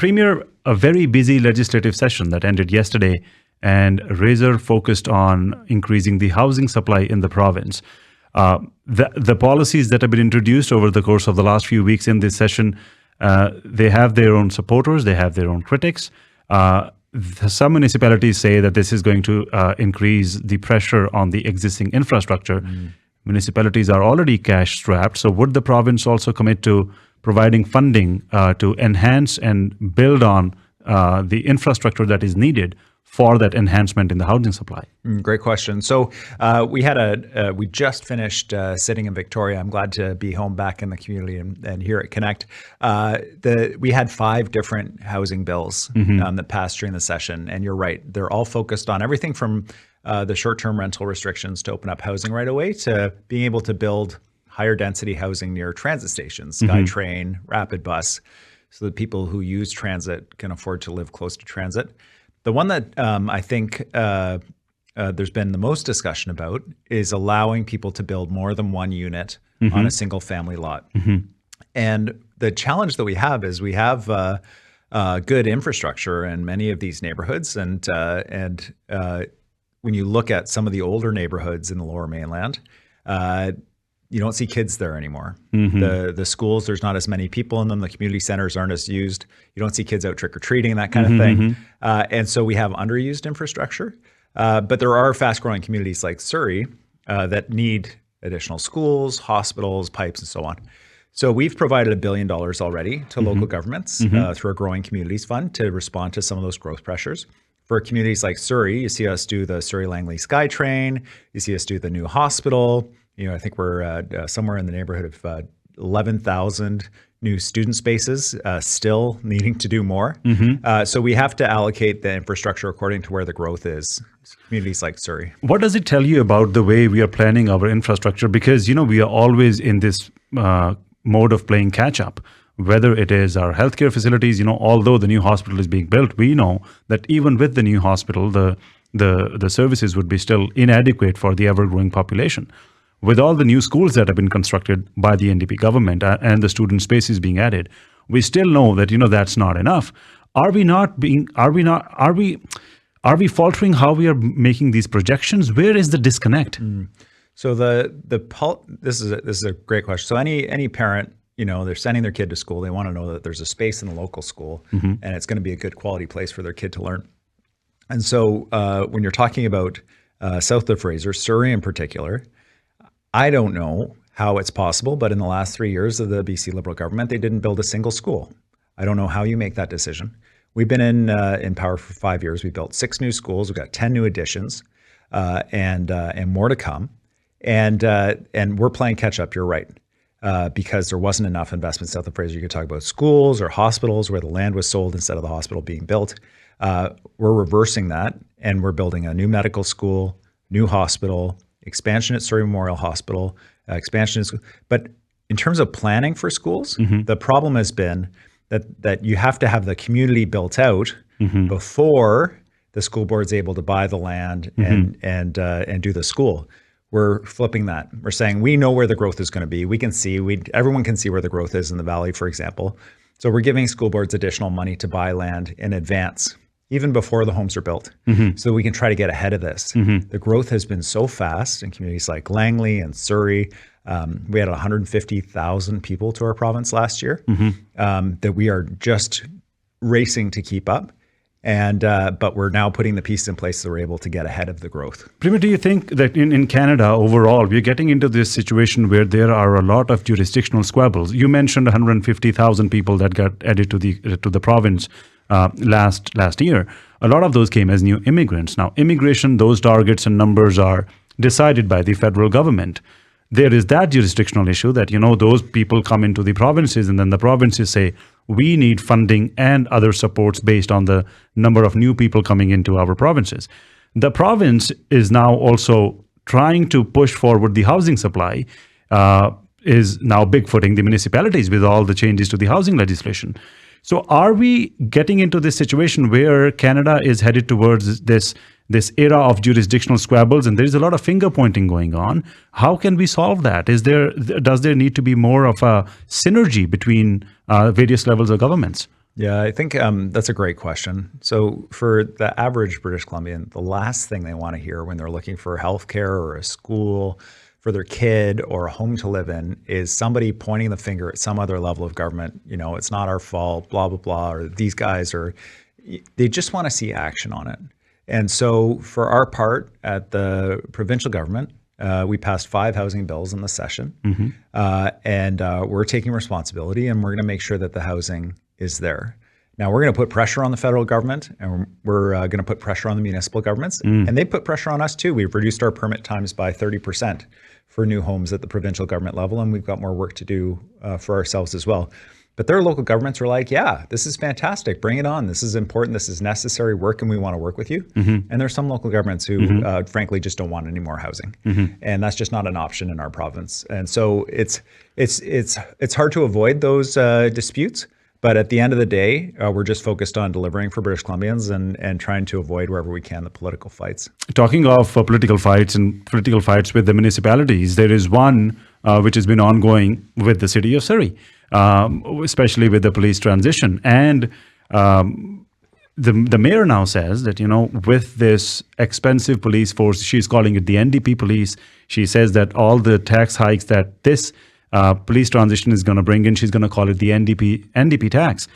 Premier, a very busy legislative session that ended yesterday and razor focused on increasing the housing supply in the province. The policies that have been introduced over the course of the last few weeks in this session, they have their own supporters, they have their own critics. Some municipalities say that this is going to increase the pressure on the existing infrastructure. Municipalities are already cash strapped, so would the province also commit to providing funding to enhance and build on the infrastructure that is needed for that enhancement in the housing supply? Great question. So we just finished sitting in Victoria. I'm glad to be home back in the community and here at Connect. We had 5 different housing bills that passed during the session. And you're right, they're all focused on everything from the short-term rental restrictions to open up housing right away to being able to build higher density housing near transit stations, SkyTrain, Rapid Bus, so that people who use transit can afford to live close to transit. The one that I think there's been the most discussion about is allowing people to build more than one unit on a single family lot. And the challenge that we have is we have good infrastructure in many of these neighborhoods. And when you look at some of the older neighborhoods in the Lower Mainland, you don't see kids there anymore. The schools, there's not as many people in them. The community centers aren't as used. You don't see kids out trick-or-treating, that kind of thing. And so we have underused infrastructure. But there are fast-growing communities like Surrey that need additional schools, hospitals, pipes, and so on. So we've provided $1 billion already to local governments through a Growing Communities Fund to respond to some of those growth pressures. For communities like Surrey, you see us do the Surrey-Langley SkyTrain. You see us do the new hospital. I think we're somewhere in the neighborhood of 11,000 new student spaces, still needing to do more. So we have to allocate the infrastructure according to where the growth is. Communities like Surrey. What does it tell you about the way we are planning our infrastructure? Because, we are always in this mode of playing catch up. Whether it is our healthcare facilities, although the new hospital is being built, we know that even with the new hospital, the services would be still inadequate for the ever-growing population. With all the new schools that have been constructed by the NDP government and the student spaces being added, we still know that that's not enough. Are we faltering how we are making these projections? Where is the disconnect? So this is a great question. So any parent, they're sending their kid to school. They want to know that there's a space in the local school and it's going to be a good quality place for their kid to learn. And so when you're talking about south of Fraser, Surrey in particular, I don't know how it's possible, but in the last 3 years of the BC Liberal government, they didn't build a single school. I don't know how you make that decision. We've been in power for 5 years. We built 6 new schools. We've got 10 new additions and more to come. And we're playing catch up, you're right, because there wasn't enough investment south of Fraser. You could talk about schools or hospitals where the land was sold instead of the hospital being built. We're reversing that, and we're building a new medical school, new hospital, expansion at Surrey Memorial Hospital, but in terms of planning for schools, the problem has been that you have to have the community built out before the school board's able to buy the land and do the school. We're flipping that. We're saying we know where the growth is going to be. We can see, everyone can see where the growth is in the valley, for example. So we're giving school boards additional money to buy land in advance, even before the homes are built, so that we can try to get ahead of this. The growth has been so fast in communities like Langley and Surrey. We had 150,000 people to our province last year that we are just racing to keep up. But we're now putting the pieces in place so we're able to get ahead of the growth. Premier, do you think that in Canada overall, we're getting into this situation where there are a lot of jurisdictional squabbles? You mentioned 150,000 people that got added to the province last year. A lot of those came as new immigrants. Now, immigration, those targets and numbers are decided by the federal government. There is that jurisdictional issue that, those people come into the provinces and then the provinces say, we need funding and other supports based on the number of new people coming into our provinces. The province is now also trying to push forward the housing supply, is now bigfooting the municipalities with all the changes to the housing legislation. So are we getting into this situation where Canada is headed towards this era of jurisdictional squabbles, and there's a lot of finger pointing going on? How can we solve that? Does there need to be more of a synergy between various levels of governments? Yeah, I think that's a great question. So for the average British Columbian, the last thing they want to hear when they're looking for healthcare or a school for their kid or a home to live in is somebody pointing the finger at some other level of government. It's not our fault, blah, blah, blah, or these guys they just want to see action on it. And so for our part at the provincial government, we passed 5 housing bills in the session, and we're taking responsibility, and we're going to make sure that the housing is there. Now we're going to put pressure on the federal government, and we're going to put pressure on the municipal governments, and they put pressure on us too. We've reduced our permit times by 30% for new homes at the provincial government level, and we've got more work to do for ourselves as well. But their local governments are like, yeah, this is fantastic. Bring it on. This is important. This is necessary work, and we want to work with you. And there's some local governments who, frankly, just don't want any more housing, and that's just not an option in our province. And so it's hard to avoid those disputes. But at the end of the day, we're just focused on delivering for British Columbians and trying to avoid wherever we can the political fights. Talking of political fights and political fights with the municipalities, there is one which has been ongoing with the city of Surrey, especially with the police transition. And the mayor now says that, with this expensive police force, she's calling it the NDP police. She says that all the tax hikes that this police transition is going to bring in, she's going to call it the NDP tax.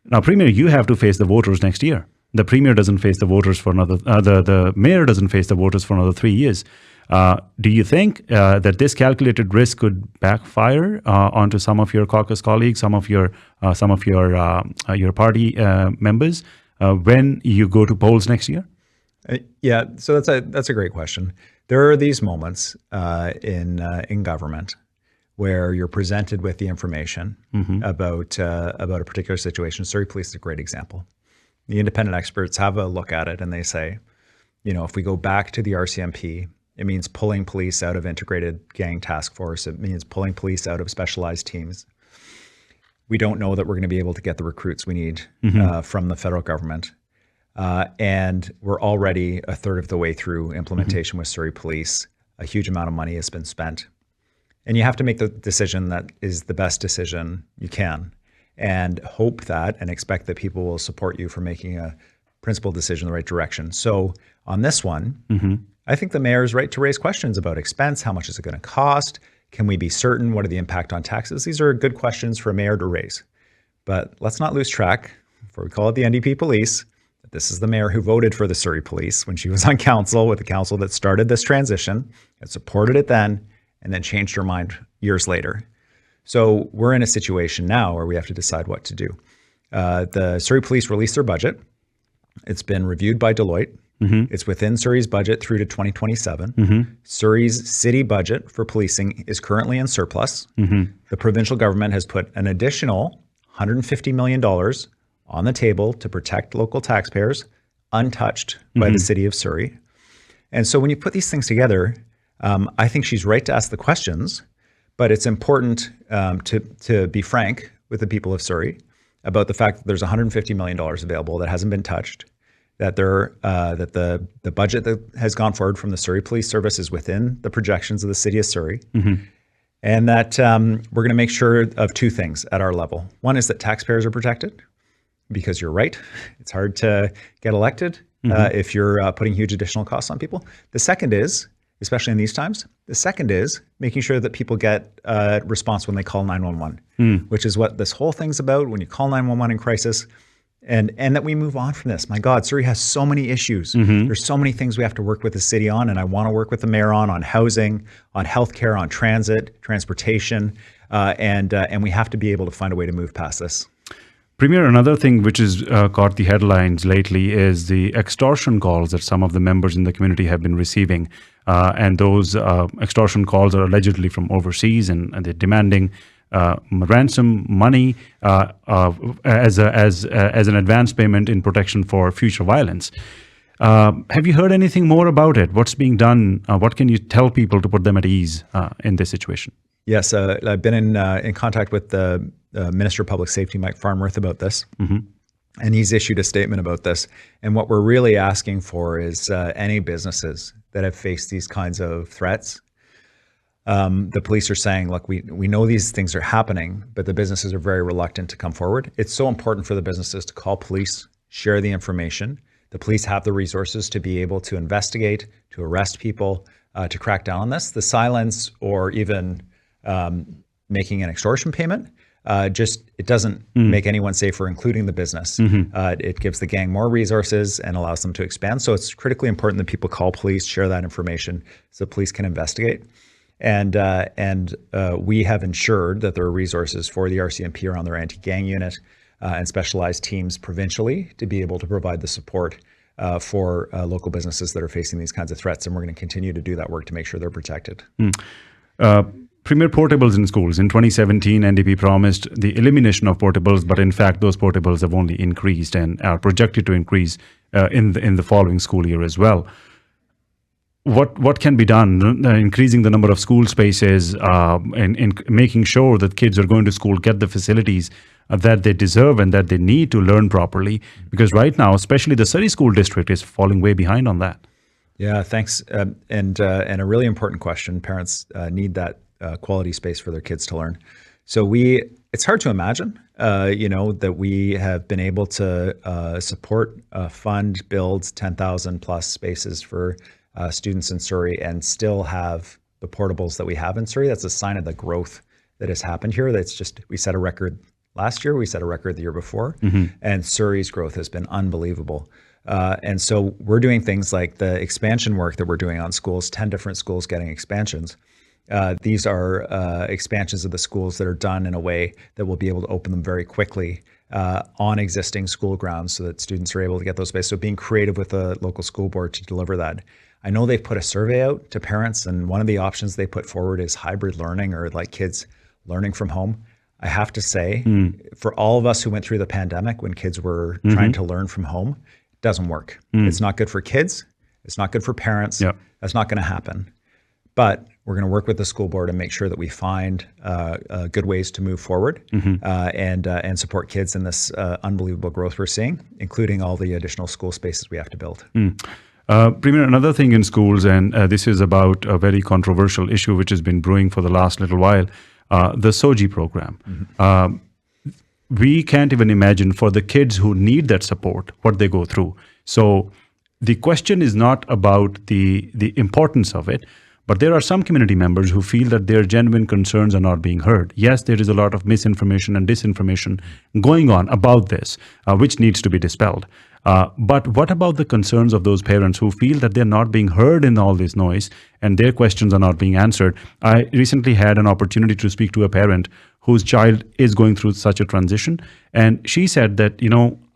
Now, Premier, you have to face the voters next year. The Premier doesn't face the voters for another. The Mayor doesn't face the voters for another 3 years. Do you think that this calculated risk could backfire onto some of your caucus colleagues, some of your party members when you go to polls next year? Yeah, so that's a great question. There are these moments in government where you're presented with the information about a particular situation. Surrey Police is a great example. The independent experts have a look at it and they say, if we go back to the RCMP, it means pulling police out of integrated gang task force. It means pulling police out of specialized teams. We don't know that we're going to be able to get the recruits we need from the federal government. And we're already a third of the way through implementation with Surrey Police. A huge amount of money has been spent. And you have to make the decision that is the best decision you can and hope that and expect that people will support you for making a principled decision in the right direction. So on this one, I think the mayor is right to raise questions about expense. How much is it going to cost? Can we be certain? What are the impact on taxes? These are good questions for a mayor to raise. But let's not lose track, before we call it the NDP police, that this is the mayor who voted for the Surrey Police when she was on council with the council that started this transition, that supported it then, and then changed her mind years later. So we're in a situation now where we have to decide what to do. The Surrey Police released their budget. It's been reviewed by Deloitte. It's within Surrey's budget through to 2027. Surrey's city budget for policing is currently in surplus. The provincial government has put an additional $150 million on the table to protect local taxpayers, untouched by the city of Surrey. And so when you put these things together, I think she's right to ask the questions, but it's important to be frank with the people of Surrey about the fact that there's $150 million available that hasn't been touched, that the budget that has gone forward from the Surrey Police Service is within the projections of the city of Surrey, and that we're going to make sure of 2 things at our level. One is that taxpayers are protected, because you're right, it's hard to get elected if you're putting huge additional costs on people. The second is, especially in these times, the second is making sure that people get a response when they call 911, which is what this whole thing's about. When you call 911 in crisis, and that we move on from this. My God, Surrey has so many issues. There's so many things we have to work with the city on, and I want to work with the mayor on housing, on healthcare, on transit, transportation, and we have to be able to find a way to move past this. Premier, another thing which has caught the headlines lately is the extortion calls that some of the members in the community have been receiving. And those extortion calls are allegedly from overseas, and they're demanding ransom money as an advance payment in protection for future violence. Have you heard anything more about it? What's being done? What can you tell people to put them at ease in this situation? Yes, I've been in contact with the Minister of Public Safety, Mike Farnworth, about this. And he's issued a statement about this. And what we're really asking for is any businesses that have faced these kinds of threats, the police are saying, look, we know these things are happening, but the businesses are very reluctant to come forward. It's so important for the businesses to call police, share the information. The police have the resources to be able to investigate, to arrest people, to crack down on this. The silence or even making an extortion payment, it doesn't make anyone safer, including the business. It gives the gang more resources and allows them to expand. So it's critically important that people call police, share that information so police can investigate. And we have ensured that there are resources for the RCMP around their anti-gang unit and specialized teams provincially to be able to provide the support for local businesses that are facing these kinds of threats. And we're going to continue to do that work to make sure they're protected. Premier portables in schools. In 2017, NDP promised the elimination of portables, but in fact, those portables have only increased and are projected to increase in the following school year as well. What can be done? Increasing the number of school spaces and making sure that kids are going to school get the facilities that they deserve and that they need to learn properly. Because right now, especially the Surrey School District is falling way behind on that. Yeah, thanks. And a really important question. Parents need that quality space for their kids to learn. So it's hard to imagine, that we have been able to support, fund, build 10,000 plus spaces for students in Surrey and still have the portables that we have in Surrey. That's a sign of the growth that has happened here. We set a record last year, we set a record the year before, and Surrey's growth has been unbelievable. And so we're doing things like the expansion work that we're doing on schools, 10 different schools getting expansions. These are expansions of the schools that are done in a way that we'll be able to open them very quickly on existing school grounds so that students are able to get those spaces. So being creative with the local school board to deliver that. I know they've put a survey out to parents, and one of the options they put forward is hybrid learning or like kids learning from home. I have to say, for all of us who went through the pandemic when kids were trying to learn from home, it doesn't work. It's not good for kids. It's not good for parents. Yep. That's not going to happen. But we're going to work with the school board and make sure that we find good ways to move forward and support kids in this unbelievable growth we're seeing, including all the additional school spaces we have to build. Premier, another thing in schools, and this is about a very controversial issue which has been brewing for the last little while, the SOGI program. We can't even imagine for the kids who need that support, what they go through. So the question is not about the importance of it, but there are some community members who feel that their genuine concerns are not being heard. Yes, there is a lot of misinformation and disinformation going on about this, which needs to be dispelled. But what about the concerns of those parents who feel that they're not being heard in all this noise and their questions are not being answered? I recently had an opportunity to speak to a parent whose child is going through such a transition. And she said that,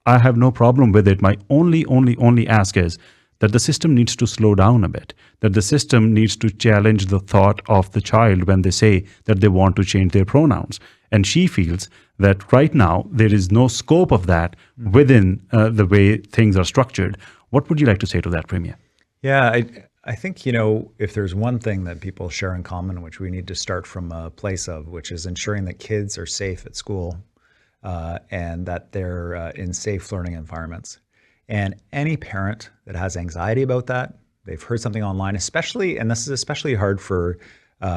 I have no problem with it. My only ask is that the system needs to slow down a bit, that the system needs to challenge the thought of the child when they say that they want to change their pronouns. And she feels that right now there is no scope of that within the way things are structured. What would you like to say to that, Premier? Yeah, I think, if there's one thing that people share in common, which we need to start from a place of, which is ensuring that kids are safe at school and that they're in safe learning environments. And any parent that has anxiety about that, they've heard something online, especially, and this is especially hard for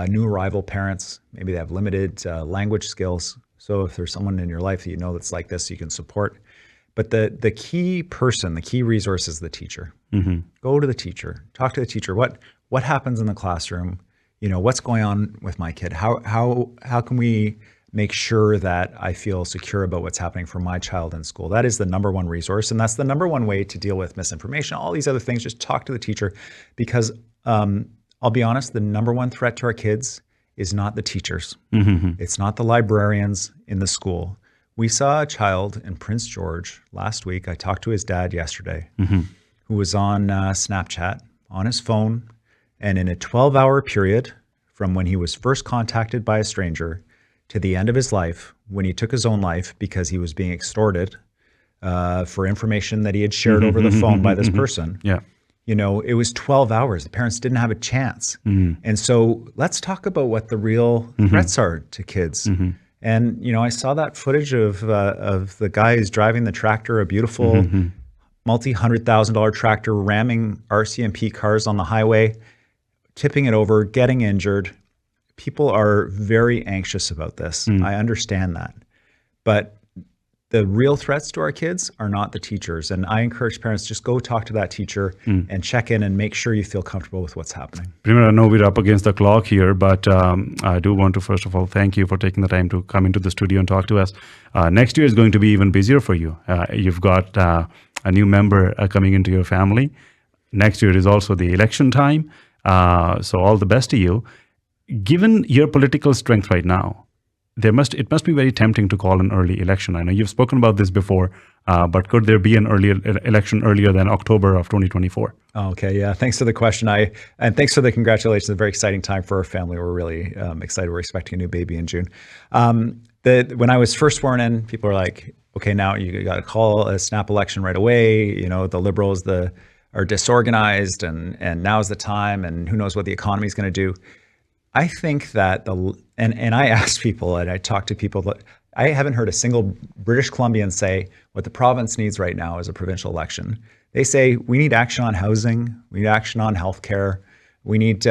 new arrival parents, maybe they have limited language skills. So if there's someone in your life that that's like this, you can support. But the key person, the key resource is the teacher. Go to the teacher, talk to the teacher. What happens in the classroom? What's going on with my kid? How can we make sure that I feel secure about what's happening for my child in school? That is the number one resource. And that's the number one way to deal with misinformation. All these other things, just talk to the teacher, because I'll be honest, the number one threat to our kids is not the teachers. It's not the librarians in the school. We saw a child in Prince George last week. I talked to his dad yesterday, who was on Snapchat on his phone. And in a 12-hour period from when he was first contacted by a stranger to the end of his life, when he took his own life because he was being extorted for information that he had shared over the phone by this person. Yeah. It was 12 hours. The parents didn't have a chance. And so let's talk about what the real threats are to kids. And, I saw that footage of the guy who's driving the tractor, a beautiful multi-$100,000 tractor, ramming RCMP cars on the highway, tipping it over, getting injured. people are very anxious about this. I understand that. But the real threats to our kids are not the teachers. And I encourage parents, just go talk to that teacher and check in and make sure you feel comfortable with what's happening. Premier, I know we're up against the clock here, but I do want to, first of all, thank you for taking the time to come into the studio and talk to us. Next year is going to be even busier for you. You've got a new member coming into your family. Next year is also the election time. So all the best to you. Given your political strength right now, it must be very tempting to call an early election. I know you've spoken about this before, but could there be an election earlier than October of 2024? Okay, yeah. Thanks for the question. And thanks for the congratulations. A very exciting time for our family. We're really excited. We're expecting a new baby in June. When I was first sworn in, people were like, "Okay, now you got to call a snap election right away." You know, the Liberals are disorganized, and now's the time, and who knows what the economy is going to do. I think that and I asked people and I talked to people, but I haven't heard a single British Columbian say what the province needs right now is a provincial election. They say we need action on housing, we need action on healthcare, we need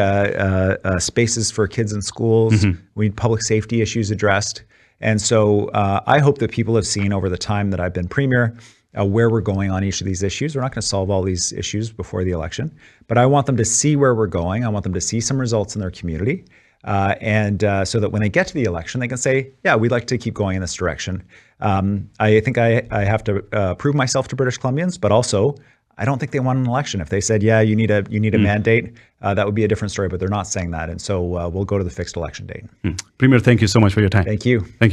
spaces for kids in schools, we need public safety issues addressed. And so I hope that people have seen over the time that I've been Premier where we're going on each of these issues. We're not going to solve all these issues before the election, but I want them to see where we're going. I want them to see some results in their community. And so that when they get to the election, they can say, yeah, we'd like to keep going in this direction. I think I have to prove myself to British Columbians, but also I don't think they want an election. If they said, yeah, you need a mandate, that would be a different story, but they're not saying that. And so we'll go to the fixed election date. Premier, thank you so much for your time. Thank you. Thank you.